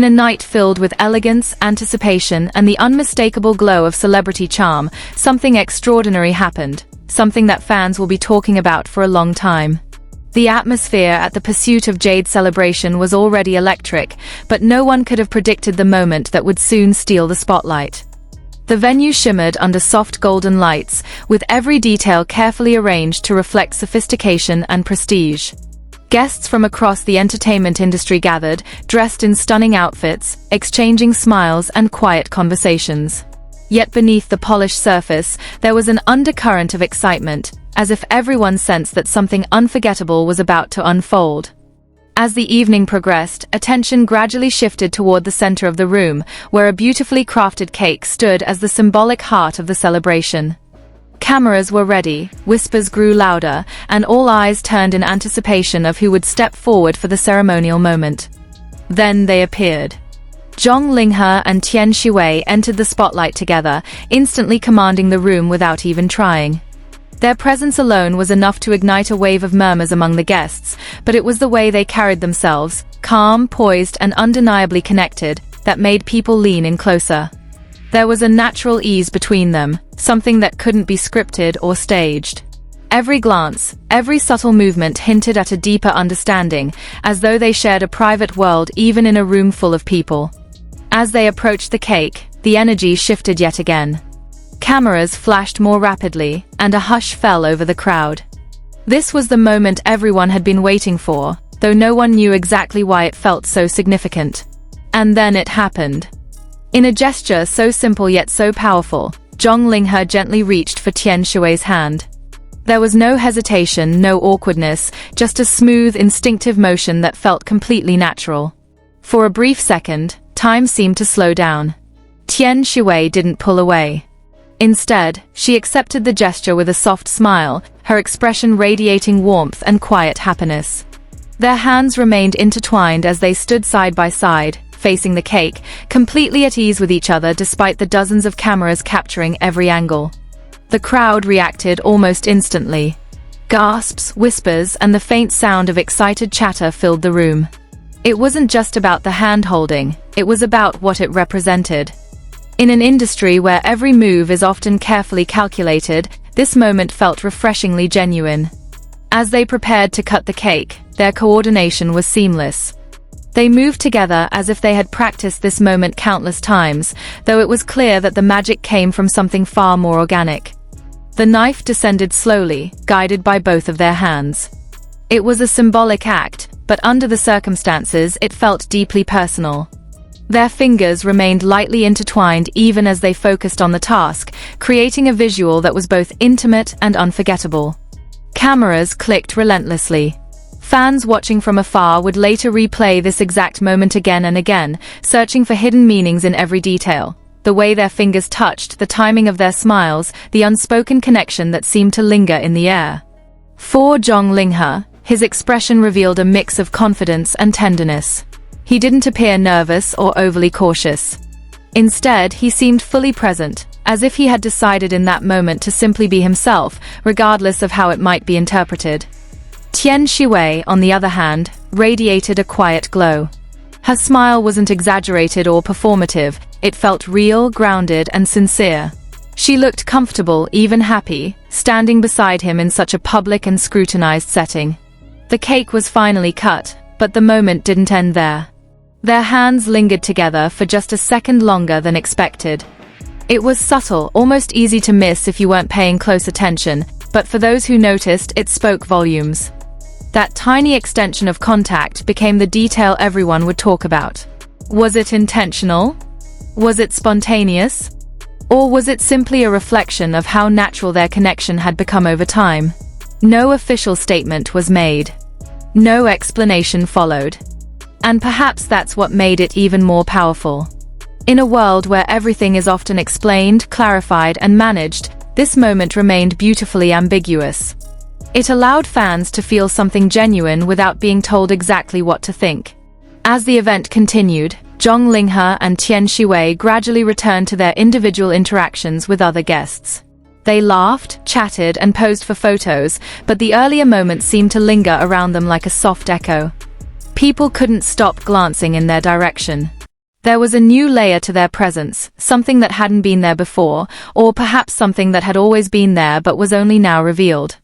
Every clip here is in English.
In a night filled with elegance, anticipation, and the unmistakable glow of celebrity charm, something extraordinary happened, something that fans will be talking about for a long time. The atmosphere at the Pursuit of Jade celebration was already electric, but no one could have predicted the moment that would soon steal the spotlight. The venue shimmered under soft golden lights, with every detail carefully arranged to reflect sophistication and prestige. Guests from across the entertainment industry gathered, dressed in stunning outfits, exchanging smiles and quiet conversations. Yet beneath the polished surface, there was an undercurrent of excitement, as if everyone sensed that something unforgettable was about to unfold. As the evening progressed, attention gradually shifted toward the center of the room, where a beautifully crafted cake stood as the symbolic heart of the celebration. Cameras were ready, whispers grew louder, and all eyes turned in anticipation of who would step forward for the ceremonial moment. Then they appeared. Zhang Linghe and Tian Xiwei entered the spotlight together, instantly commanding the room without even trying. Their presence alone was enough to ignite a wave of murmurs among the guests, but it was the way they carried themselves, calm, poised, and undeniably connected, that made people lean in closer. There was a natural ease between them, something that couldn't be scripted or staged. Every glance, every subtle movement hinted at a deeper understanding, as though they shared a private world even in a room full of people. As they approached the cake, the energy shifted yet again. Cameras flashed more rapidly, and a hush fell over the crowd. This was the moment everyone had been waiting for, though no one knew exactly why it felt so significant. And then it happened. In a gesture so simple yet so powerful, Zhang Linghe gently reached for Tian Xiwei's hand. There was no hesitation, no awkwardness, just a smooth, instinctive motion that felt completely natural. For a brief second, time seemed to slow down. Tian Xiwei didn't pull away. Instead, she accepted the gesture with a soft smile, her expression radiating warmth and quiet happiness. Their hands remained intertwined as they stood side by side, facing the cake, completely at ease with each other despite the dozens of cameras capturing every angle. The crowd reacted almost instantly. Gasps, whispers, and the faint sound of excited chatter filled the room. It wasn't just about the hand-holding, it was about what it represented. In an industry where every move is often carefully calculated, this moment felt refreshingly genuine. As they prepared to cut the cake, their coordination was seamless. They moved together as if they had practiced this moment countless times, though it was clear that the magic came from something far more organic. The knife descended slowly, guided by both of their hands. It was a symbolic act, but under the circumstances, it felt deeply personal. Their fingers remained lightly intertwined even as they focused on the task, creating a visual that was both intimate and unforgettable. Cameras clicked relentlessly. Fans watching from afar would later replay this exact moment again and again, searching for hidden meanings in every detail. The way their fingers touched, the timing of their smiles, the unspoken connection that seemed to linger in the air. For Zhang Linghe, his expression revealed a mix of confidence and tenderness. He didn't appear nervous or overly cautious. Instead, he seemed fully present, as if he had decided in that moment to simply be himself, regardless of how it might be interpreted. Tian Xiwei, on the other hand, radiated a quiet glow. Her smile wasn't exaggerated or performative, it felt real, grounded, and sincere. She looked comfortable, even happy, standing beside him in such a public and scrutinized setting. The cake was finally cut, but the moment didn't end there. Their hands lingered together for just a second longer than expected. It was subtle, almost easy to miss if you weren't paying close attention, but for those who noticed, it spoke volumes. That tiny extension of contact became the detail everyone would talk about. Was it intentional? Was it spontaneous? Or was it simply a reflection of how natural their connection had become over time? No official statement was made. No explanation followed. And perhaps that's what made it even more powerful. In a world where everything is often explained, clarified, and managed, this moment remained beautifully ambiguous. It allowed fans to feel something genuine without being told exactly what to think. As the event continued, Zhang Linghe and Tian Xiwei gradually returned to their individual interactions with other guests. They laughed, chatted, and posed for photos, but the earlier moments seemed to linger around them like a soft echo. People couldn't stop glancing in their direction. There was a new layer to their presence, something that hadn't been there before, or perhaps something that had always been there but was only now revealed.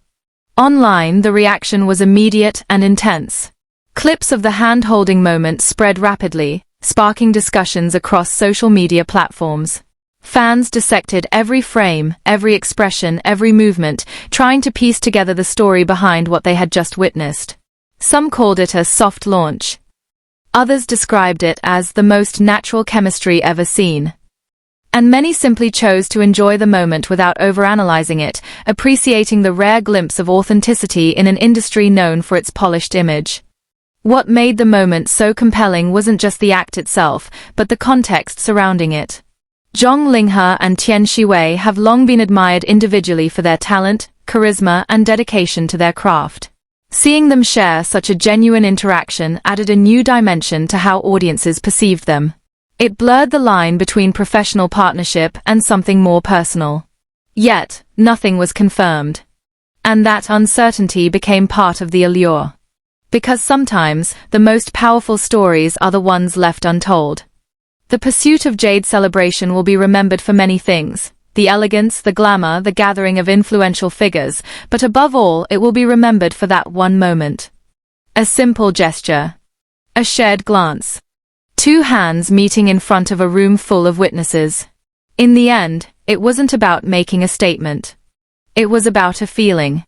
Online, the reaction was immediate and intense. Clips of the hand-holding moment spread rapidly, sparking discussions across social media platforms. Fans dissected every frame, every expression, every movement, trying to piece together the story behind what they had just witnessed. Some called it a soft launch. Others described it as the most natural chemistry ever seen. And many simply chose to enjoy the moment without overanalyzing it, appreciating the rare glimpse of authenticity in an industry known for its polished image. What made the moment so compelling wasn't just the act itself, but the context surrounding it. Zhang Linghe and Tian Xiwei have long been admired individually for their talent, charisma, and dedication to their craft. Seeing them share such a genuine interaction added a new dimension to how audiences perceived them. It blurred the line between professional partnership and something more personal. Yet, nothing was confirmed. And that uncertainty became part of the allure. Because sometimes, the most powerful stories are the ones left untold. The Pursuit of Jade celebration will be remembered for many things. The elegance, the glamour, the gathering of influential figures, but above all, it will be remembered for that one moment. A simple gesture. A shared glance. Two hands meeting in front of a room full of witnesses. In the end, it wasn't about making a statement. It was about a feeling.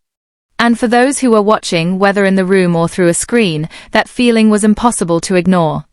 And for those who were watching, whether in the room or through a screen, that feeling was impossible to ignore.